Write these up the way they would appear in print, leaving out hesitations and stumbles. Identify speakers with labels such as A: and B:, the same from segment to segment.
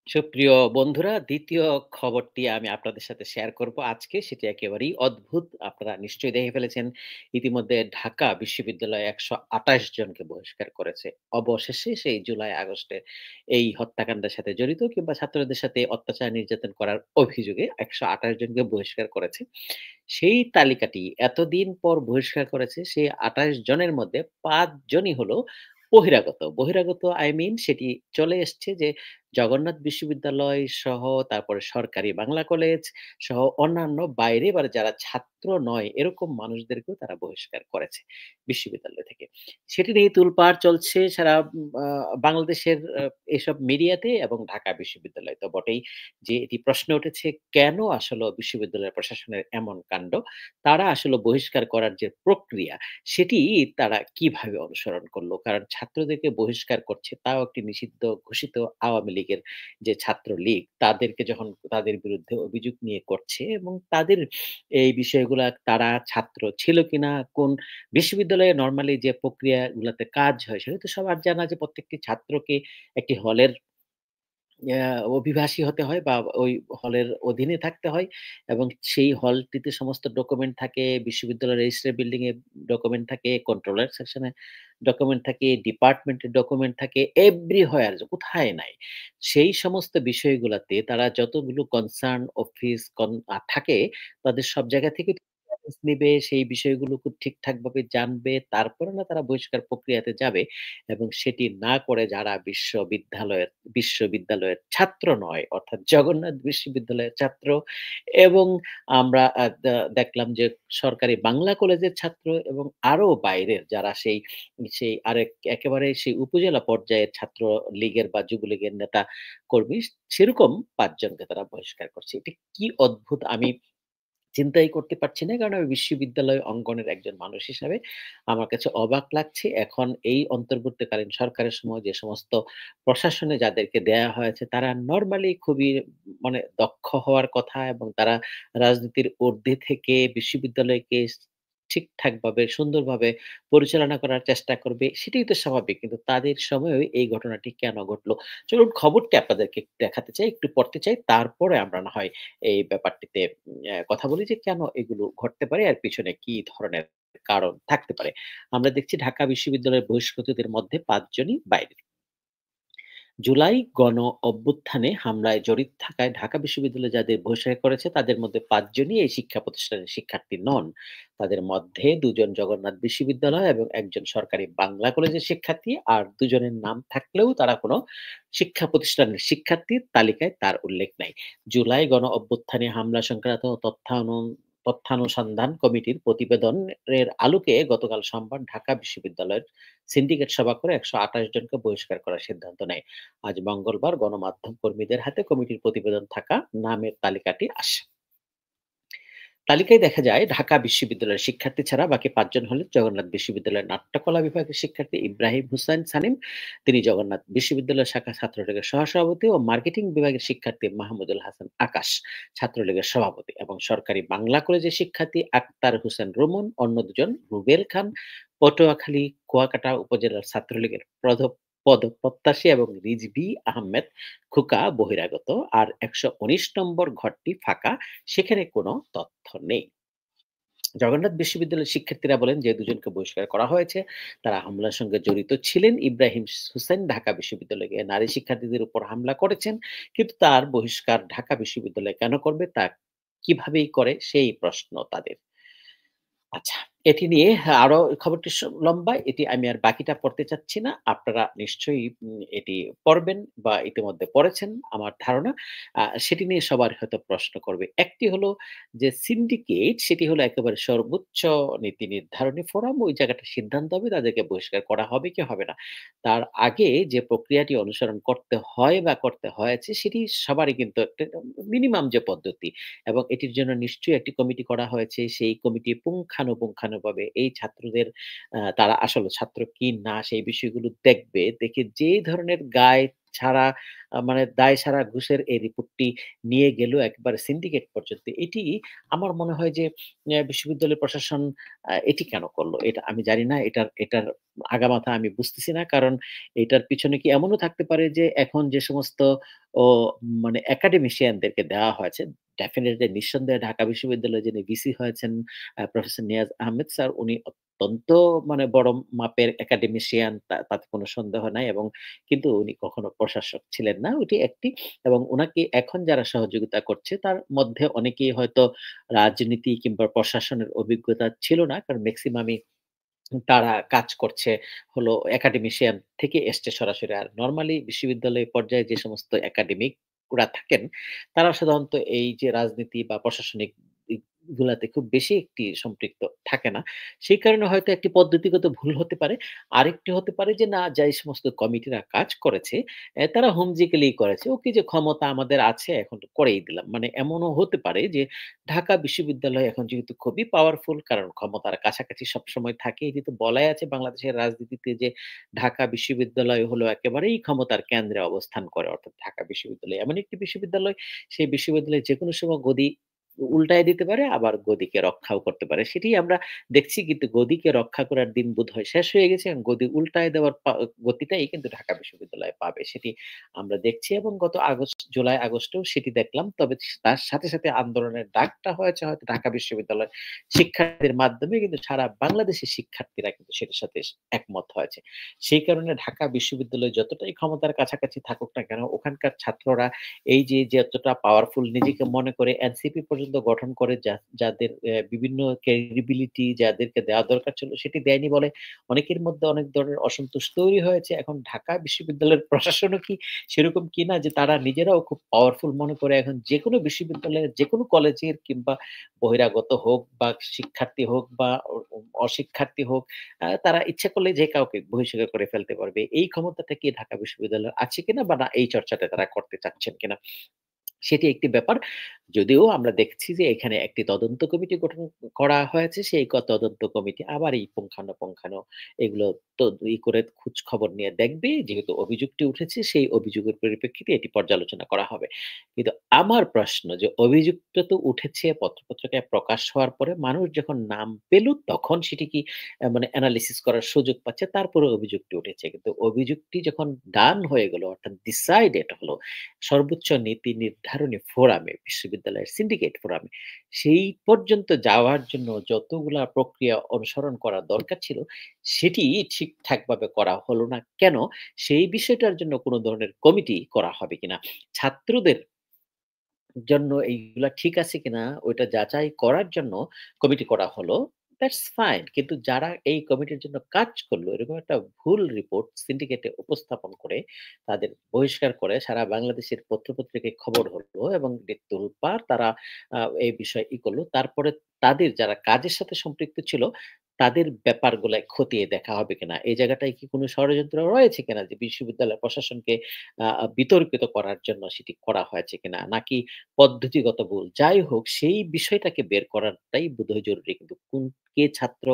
A: সুপ্রিয় বন্ধুরা, ২য় খবরটি আমি আপনাদের সাথে শেয়ার করব আজকে। সেটি একেবারেই অদ্ভুত। আপনারা নিশ্চয়ই দেখে ফেলেছেন। ইতিমধ্যে ঢাকা বিশ্ববিদ্যালয় ১২৮ জনকে বহিষ্কার করেছে। অবশেষে সেই জুলাই-আগস্টের এই হত্যাকাণ্ডের সাথে জড়িত কিংবা ছাত্রদের সাথে অত্যাচার নির্যাতন করার অভিযোগে ১২৮ জনকে বহিষ্কার করেছে। সেই তালিকাটি এতদিন পর বহিষ্কার করেছে। সেই ২৮ জনের মধ্যে ৫ জনই হলো বহিরাগত। বহিরাগত I mean সেটি চলে এসছে যে জগন্নাথ বিশ্ববিদ্যালয় সহ তারপরে সরকারি বাংলা কলেজ সহ অন্যান্য বাইরে এবার যারা ছাত্র নয় এরকম মানুষদেরকেও তারা বহিষ্কার করেছে বিশ্ববিদ্যালয় থেকে। সেটি নিয়ে তোলপাড় চলছে সারা বাংলাদেশের এসব মিডিয়াতে এবং ঢাকা বিশ্ববিদ্যালয় তো বটেই। যে এটি প্রশ্ন উঠেছে কেন আসলে বিশ্ববিদ্যালয় প্রশাসনের এমন কাণ্ড? তারা আসলে বহিষ্কার করার যে প্রক্রিয়া সেটি তারা কিভাবে অনুসরণ করল? কারণ ছাত্রদেরকে বহিষ্কার করছে তাও একটি নিষিদ্ধ ঘোষিত আওয়ামী লীগের যে ছাত্রলীগ তাদেরকে যখন তাদের বিরুদ্ধে অভিযোগ নিয়ে করছে এবং তাদের এই বিষয়গুলা তারা ছাত্র ছিল কিনা, কোন বিশ্ববিদ্যালয়ে নরমালি যে প্রক্রিয়াগুলাতে কাজ হয় সেটা তো সবার জানা যে প্রত্যেকটি ছাত্রকে একটি হলের অভিবাসী হতে হয় বা ওই হলের অধীনে থাকতে হয় এবং সেই হলটিতে সমস্ত ডকুমেন্ট থাকে, বিশ্ববিদ্যালয়ের রেজিস্ট্রার বিল্ডিং এ ডকুমেন্ট থাকে, কন্ট্রোলার সেকশনে ডকুমেন্ট থাকে, ডিপার্টমেন্টের ডকুমেন্ট থাকে, এভরিহোয়ার কোথায় নাই। সেই সমস্ত বিষয়গুলাতে তারা যতগুলো কনসার্ন অফিস থাকে তাদের সব জায়গা থেকে ক্লিয়ারেন্স নিবে, সেই বিষয়গুলো খুব ঠিকঠাকভাবে জানবে। তারপরে না তারা বহিষ্কার প্রক্রিয়াতে যাবে এবং সেটি না করে যারা বিশ্ববিদ্যালয়ের ছাত্র নয়, অর্থাৎ জগন্নাথ বিশ্ববিদ্যালয়ের ছাত্র এবং আমরা দেখলাম যে সরকারি বাংলা কলেজের ছাত্র এবং আরো বাইরের যারা সেই একেবারে সেই উপজেলা পর্যায়ের ছাত্র লীগের বা যুবলীগের নেতা কর্মী সেরকম ৫ জনকে তারা বহিষ্কার করছে। এটা কি অদ্ভুত আমি চিন্তাই করতে পারছি না। কারণ আমি বিশ্ববিদ্যালয় অঙ্গনের একজন মানুষ হিসাবে আমার কাছে অবাক লাগছে। এখন এই অন্তর্বর্তীকালীন সরকারের সময় যে সমস্ত প্রশাসনে যাদেরকে দেয়া হয়েছে তারা নরমালি খুবই মানে দক্ষ হওয়ার কথা এবং তারা রাজনীতির ঊর্ধ্বে থেকে বিশ্ববিদ্যালয়কে ঠিকঠাকভাবে সুন্দরভাবে পরিচালনা করার চেষ্টা করবে। সেটাই তো স্বাভাবিক। কিন্তু তাদের সময়েও এই ঘটনাটি কেন ঘটলো? চলুন খবরটি আপনাদেরকে দেখাতে চাই, একটু পড়তে চাই। তারপরে আমরা না হয় এই ব্যাপারটিতে কথা বলি যে কেন এগুলো ঘটতে পারে আর পিছনে কি ধরনের কারণ থাকতে পারে। আমরা দেখছি ঢাকা বিশ্ববিদ্যালয়ের বহিষ্কৃতদের মধ্যে ৫ জনই বাইরের। জুলাই গণ অভ্যুত্থানে হামলায় জড়িত থাকায় ঢাকা বিশ্ববিদ্যালয় যাদের বহিষ্কার করেছে তাদের মধ্যে ৫ জনই এই শিক্ষা প্রতিষ্ঠানের শিক্ষার্থী নন। তাদের মধ্যে ২ জন জগন্নাথ বিশ্ববিদ্যালয় এবং ১ জন সরকারি বাংলা কলেজের শিক্ষার্থী আর ২ জনের নাম থাকলেও তারা কোনো শিক্ষা প্রতিষ্ঠানের শিক্ষার্থীর তালিকায় তার উল্লেখ নাই। জুলাই গণ অভ্যুত্থানে হামলা সংক্রান্ত তথ্যানুসন্ধান কমিটির প্রতিবেদনের আলোকে গতকাল সোমবার ঢাকা বিশ্ববিদ্যালয়ের সিন্ডিকেট সভা করে ১২৮ জনকে বহিষ্কার করার সিদ্ধান্ত নেয়। আজ মঙ্গলবার গণমাধ্যম কর্মীদের হাতে কমিটির প্রতিবেদন থাকা নামের তালিকাটি আসে। তালিকায় দেখা যায় ঢাকা বিশ্ববিদ্যালয়ের শিক্ষার্থী ছাড়া বাকি ৫ জন হলেন জগন্নাথ বিশ্ববিদ্যালয়ের নাট্যকলা বিভাগের শিক্ষার্থী ইব্রাহিম হুসাইন সানিম। তিনি জগন্নাথ বিশ্ববিদ্যালয় শাখা ছাত্রলীগের সহসভাপতি ও মার্কেটিং বিভাগের শিক্ষার্থী মাহমুদুল হাসান আকাশ ছাত্রলীগের সভাপতি এবং সরকারি বাংলা কলেজের শিক্ষার্থী আক্তার হোসেন রুমন, অন্য দুজন রুবেল খান পটুয়াখালী কুয়াকাটা উপজেলার ছাত্রলীগের পদপ্রত্যাশী এবং রিজভী আহমেদ খোকা বহিরাগত। আর ১১৯ নম্বর ঘরটি ফাঁকা, সেখানে কোনো তথ্য নেই। জগন্নাথ বিশ্ববিদ্যালয়ের শিক্ষার্থীরা বলেন যে দুজনকে বহিষ্কার করা হয়েছে তারা হামলার সঙ্গে জড়িত ছিলেন। ইব্রাহিম হোসেন ঢাকা বিশ্ববিদ্যালয়ে নারী শিক্ষার্থীদের উপর হামলা করেছেন, কিন্তু তার বহিষ্কার ঢাকা বিশ্ববিদ্যালয় কেন করবে তা কিভাবেই করে সেই প্রশ্ন তাদের। আচ্ছা, এটি নিয়ে আরো খবরটি লম্বা। এটি আমি আর বাকিটা পড়তে চাচ্ছি না। আপনারা নিশ্চয়ই এটি পড়বেন বা ইতিমধ্যে পড়েছেন আমার ধারণা। সেটি নিয়ে সবার হয়তো প্রশ্ন করবে। একটি হলো যে সিন্ডিকেট সেটি হলো একেবারে সর্বোচ্চ নীতি নির্ধারণী ফোরাম। ওই জায়গাটা সিদ্ধান্ত হবে তাদেরকে বহিষ্কার করা হবে কি হবে না। তার আগে যে প্রক্রিয়াটি অনুসরণ করতে হয় বা করতে হয়েছে সেটি সবারই কিন্তু একটা মিনিমাম যে পদ্ধতি এবং এটির জন্য নিশ্চয়ই একটি কমিটি করা হয়েছে। সেই কমিটি পুঙ্খানুপুঙ্খানুভাবে এই ছাত্রদের তারা আসলে ছাত্র কি না সেই বিষয়গুলো দেখবে। দেখে যে ধরনের গায় ছাড়া মানে দায় সারা ঘুষের এই রিপোর্টটি নিয়ে গেল একেবারে সিন্ডিকেট পর্যন্ত। এটি আমার মনে হয় যে বিশ্ববিদ্যালয় প্রশাসন এটি কেন করল? এটা আমি জানি না। এটার আগামাথা আমি বুঝতেছি না। কারণ এটার পিছনে কি এমনও থাকতে পারে যে এখন যে সমস্ত ও মানে একাডেমিশিয়ানদেরকে দেওয়া হয়েছে। ডেফিনিটলি নিঃসন্দেহে ঢাকা বিশ্ববিদ্যালয়ে যিনি ভিসি হয়েছেন প্রফেসর নিয়াজ আহমেদ স্যার উনি অত্যন্ত মানে বড় মাপের একাডেমিশিয়ান তাতে কোনো সন্দেহ নাই এবং কিন্তু উনি কখনো প্রশাসক ছিলেন না। ওটি একটি এবং উনাকে এখন যারা সহযোগিতা করছে তার মধ্যে অনেকেই হয়তো রাজনীতি কিংবা প্রশাসনের অভিজ্ঞতা ছিল না। কারণ মেক্সিমামই তারা কাজ করছে হলো একাডেমিশিয়ান থেকে এসছে সরাসরি। আর নরমালি বিশ্ববিদ্যালয় পর্যায়ে যে সমস্ত একাডেমিকরা থাকেন, তারা সাধারণত এই যে রাজনীতি বা প্রশাসনিক দিকগুলাতে খুব বেশি একটি সম্পৃক্ত থাকে না। সেই কারণে হয়তো একটি পদ্ধতিগত ভুল হতে পারে। আরেকটি হতে পারে যে না, যে সমস্ত কমিটিরা কাজ করেছে, তারা হুমজিকেলি করেছে। ওকে যে ক্ষমতা আমাদের আছে এখন তো করেই দিলাম। মানে এমনও হতে পারে যে ঢাকা বিশ্ববিদ্যালয় এখন যেহেতু খুবই পাওয়ারফুল কারণ ক্ষমতার কাছাকাছি সবসময় থাকে। এটি তো বলাই আছে বাংলাদেশের রাজনীতিতে যে ঢাকা বিশ্ববিদ্যালয় হলো একেবারেই ক্ষমতার কেন্দ্রে অবস্থান করে। অর্থাৎ ঢাকা বিশ্ববিদ্যালয় এমন একটি বিশ্ববিদ্যালয়, সেই বিশ্ববিদ্যালয়ে যেকোনো সময় গদি উল্টায় দিতে পারে আবার গদিকে রক্ষাও করতে পারে। সেটিই আমরা দেখছি কিন্তু গদিকে রক্ষা করার দিন বোধহয় শেষ হয়ে গেছে এবং গদি উল্টায় দেওয়ার গতিটাই কিন্তু ঢাকা বিশ্ববিদ্যালয় পাবে। সেটি আমরা দেখছি এবং গত জুলাই আগস্টেও সেটি দেখলাম। তবে তার সাথে, সাথে আন্দোলনের ডাকটা হয়েছে হয়তো ঢাকা বিশ্ববিদ্যালয়ের শিক্ষার্থীদের মাধ্যমে কিন্তু সারা বাংলাদেশের শিক্ষার্থীরা কিন্তু সেটার সাথে একমত হয়েছে। সেই কারণে ঢাকা বিশ্ববিদ্যালয় যতটাই ক্ষমতার কাছাকাছি থাকুক না কেন, ওখানকার ছাত্ররা এই যে যতটা পাওয়ারফুল নিজেকে মনে করে এনসিপি পর্যন্ত গঠন করে যাদের বিভিন্ন ক্রেডিবিলিটি যাদেরকে দেওয়া দরকার ছিল সেটি দেয়নি বলে অনেকের মধ্যে অনেক ধরনের অসন্তোষ তৈরি হয়েছে। এখন ঢাকা বিশ্ববিদ্যালয়ের প্রশাসনও কি সেরকম কিনা যে তারা নিজেরাও খুব পাওয়ারফুল মনে করে এখন যেকোনো বিশ্ববিদ্যালয়ের যেকোনো কলেজের কিংবা বহিরাগত হোক বা শিক্ষার্থী হোক বা অশিক্ষার্থী হোক, তারা ইচ্ছা করলে যে কাউকে বহিষ্কার করে ফেলতে পারবে। এই ক্ষমতাটা কি ঢাকা বিশ্ববিদ্যালয়ের আছে কিনা বা না এই চর্চাটা তারা করতে চাচ্ছেন কিনা? সেটি একটি ব্যাপার। যদিও আমরা দেখছি যে এখানে একটি তদন্ত কমিটি গঠন করা হয়েছে। সেই তদন্ত কমিটি আবার এই পুঙ্খানুপুঙ্খানু এগুলো তো করে খোঁজ খবর নিয়ে দেখবে। যেহেতু অভিযোগটি উঠেছে সেই অভিযোগের পরিপ্রেক্ষিতে এটি পর্যালোচনা করা হবে। কিন্তু আমার প্রশ্ন যে অভিযোগটা তো উঠেছে পত্রপত্রিকায় প্রকাশ হওয়ার পরে মানুষ যখন নাম পেল তখন সেটি কি মানে এনালিসিস করার সুযোগ পাচ্ছে তারপরে অভিযোগটি উঠেছে। কিন্তু অভিযোগটি যখন ডান হয়ে গেল অর্থাৎ ডিসাইডেড হলো সর্বোচ্চ নীতি নির্ধারণী ফোরামে, বিশ্ববিদ্যালয়ের সিন্ডিকেট ফোরামে, সেই পর্যন্ত যাওয়ার জন্য যতগুলা প্রক্রিয়া অনুসরণ করা দরকার ছিল, সেটি ঠিকঠাকভাবে করা হলো না কেন? সেই বিষয়টার জন্য কোন ধরনের কমিটি করা হবে কিনা? ছাত্রদের জন্য এইগুলা ঠিক আছে কিনা ওইটা যাচাই করার জন্য কমিটি করা হলো। That's fine. কিন্তু যারা এই কমিটির জন্য কাজ করলো এরকম একটা ভুল রিপোর্ট সিন্ডিকেটে উপস্থাপন করে তাদের বহিষ্কার করে সারা বাংলাদেশের পত্র-পত্রিকায় খবর হলো এবং তোলপাড় তারা এই বিষয়ে করলো। তারপরে তাদের যারা কাজের সাথে সম্পৃক্ত ছিল তাদের ব্যাপারগুলা খতিয়ে দেখা হবে কিনা? এই জায়গাটায় কি কোনো ষড়যন্ত্র রয়েছে কিনা যে বিশ্ববিদ্যালয় প্রশাসনকে আ বিতর্কিত করার জন্য সেটি করা হয়েছে কিনা? নাকি পদ্ধতিগত ভুল। যাই হোক সেই বিষয়টাকে বের করাটাই বোধহয় জরুরি। কিন্তু কে ছাত্র,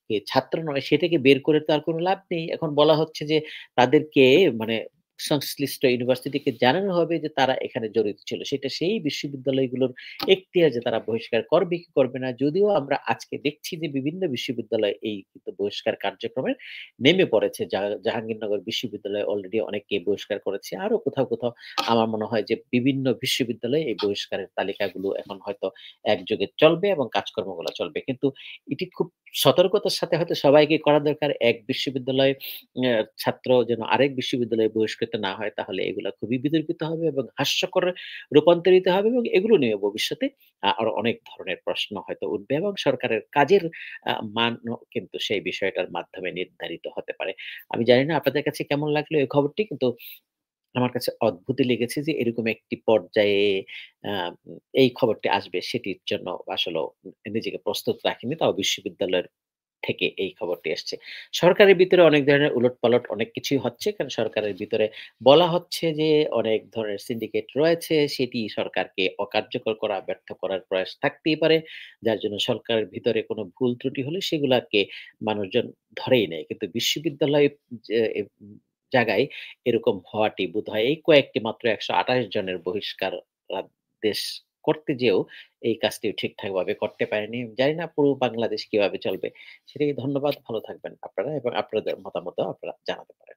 A: কে ছাত্র নয় সেটাকে বের করে তো আর কোন লাভ নেই। এখন বলা হচ্ছে যে তাদেরকে মানে সংশ্লিষ্ট ইউনিভার্সিটিকে জানানো হবে যে তারা এখানে জড়িত ছিল। সেটা সেই বিশ্ববিদ্যালয়গুলোর এখতিয়ার যে তারা বহিষ্কার করবে কি করবে না। যদিও আমরা আজকে দেখছি যে বিভিন্ন বিশ্ববিদ্যালয় এই কিন্তু বহিষ্কার কার্যক্রমে নেমে পড়েছে। জাহাঙ্গীরনগর বিশ্ববিদ্যালয় অলরেডি অনেককে বহিষ্কার করেছে। আরো কোথাও, কোথাও আমার মনে হয় যে বিভিন্ন বিশ্ববিদ্যালয়ে এই বহিষ্কারের তালিকাগুলো এখন হয়তো একযোগে চলবে এবং কাজকর্মগুলো চলবে। কিন্তু এটি খুব সতর্কতার সাথে হয়তো সবাইকে করা দরকার। এক বিশ্ববিদ্যালয়ে ছাত্র যেন আরেক বিশ্ববিদ্যালয়ে বহিষ্কৃত না হয় তাহলে এগুলা খুবই বিতর্কিত হবে এবং হাস্যকর রূপান্তরিত হবে এবং এগুলো নিয়ে ভবিষ্যতে আরো অনেক ধরনের প্রশ্ন হয়তো উঠবে এবং সরকারের কাজের মানও কিন্তু সেই বিষয়টার মাধ্যমে নির্ধারিত হতে পারে। আমি জানি না আপনাদের কাছে কেমন লাগলো এই খবরটি কিন্তু আমার কাছে অদ্ভুতই লেগেছে যে এরকম একটি পর্যায়ে আ এই খবরটি আসবে সেটির জন্য আসলেও নিজেকে প্রস্তুত রাখিনি। তাও বিশ্ববিদ্যালয়ের থেকে এই খবরটি এসছে। সরকারের ভিতরে অনেক ধরনের উলটপালট অনেক কিছুই হচ্ছে। কারণ সরকারের ভিতরে বলা হচ্ছে যে অনেক ধরনের সিন্ডিকেট রয়েছে। সেটি সরকারকে অকার্যকর করা, ব্যর্থ করার প্রয়াস থাকতেই পারে। যার জন্য সরকারের ভিতরে কোনো ভুল ত্রুটি হলে সেগুলাকে মানুষজন ধরেই নেয়। কিন্তু বিশ্ববিদ্যালয় যে জায়গায় এরকম হওয়াটি বোধহয় এই কয়েকটি মাত্র ১২৮ জনের বহিষ্কার আদেশ করতে যেয়েও এই কাজটি ঠিকঠাকভাবে করতে পারেনি। জানি না পুরো বাংলাদেশ কিভাবে চলবে। সেটাই ধন্যবাদ। ভালো থাকবেন আপনারা এবং আপনাদের মতামতও আপনারা জানাতে পারেন।